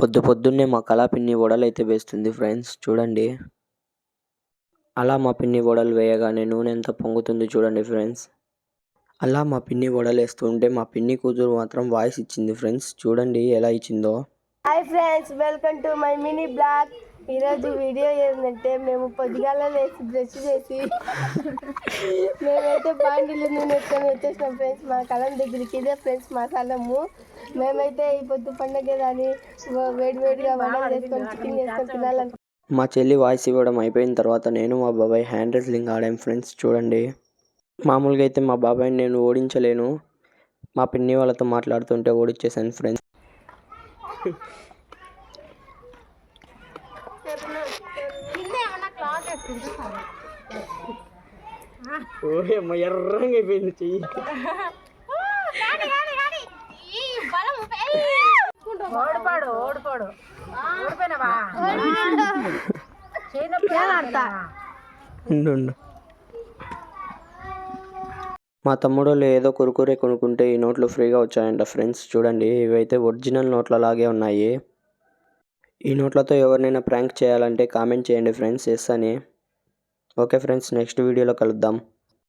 పొద్దున్నే మా కళా పిన్ని వడలైతే వేస్తుంది ఫ్రెండ్స్ చూడండి. అలా మా పిన్ని వడలు వేయగానే నూనె ఎంత పొంగుతుంది చూడండి ఫ్రెండ్స్. అలా మా పిన్ని వడలేస్తూ ఉంటే మా పిన్ని కూతురు మాత్రం వాయిస్ ఇచ్చింది ఫ్రెండ్స్. చూడండి ఎలా ఇచ్చిందో. Hi friends, welcome to my mini blog. ఈరోజు వీడియో ఏంటంటే మేము పొద్దుగాల లేచి బ్రష్ చేసి మేమైతే బాండీలు నూనె ఎత్తుకొని వచ్చేసినాం ఫ్రెండ్స్ మా కలం దగ్గరికి. ఇదే ఫ్రెండ్స్ మా స్థలము. మేమైతే ఈ పొద్దు పండుగ కానీ వేడివేడిగా వడలు చేసుకొని చికెన్ చేసుకొని తినాలని. మా చెల్లి వాయిస్ ఇవ్వడం అయిపోయిన తర్వాత నేను మా బాబాయ్ హ్యాండ్ రెస్లింగ్ ఆడాం ఫ్రెండ్స్ చూడండి. మామూలుగా అయితే మా బాబాయ్ని నేను ఓడించలేను. మా పిన్ని వాళ్ళతో మాట్లాడుతుంటే ఓడించేసాను ఫ్రెండ్స్. ఎర్రంగా అయిపోయింది చెయ్యి. మా తమ్ముడు ఏదో కురుకురే కొనుక్కుంటే ఈ నోట్లు ఫ్రీగా వచ్చాయంట ఫ్రెండ్స్ చూడండి. ఇవైతే ఒరిజినల్ నోట్ల లాగే ఉన్నాయి. ఈ నోట్లతో ఎవరినైనా ప్రాంక్ చేయాలంటే కామెంట్ చేయండి ఫ్రెండ్స్, ఎస్ అని. ఓకే ఫ్రెండ్స్, నెక్స్ట్ వీడియోలో కలుద్దాం.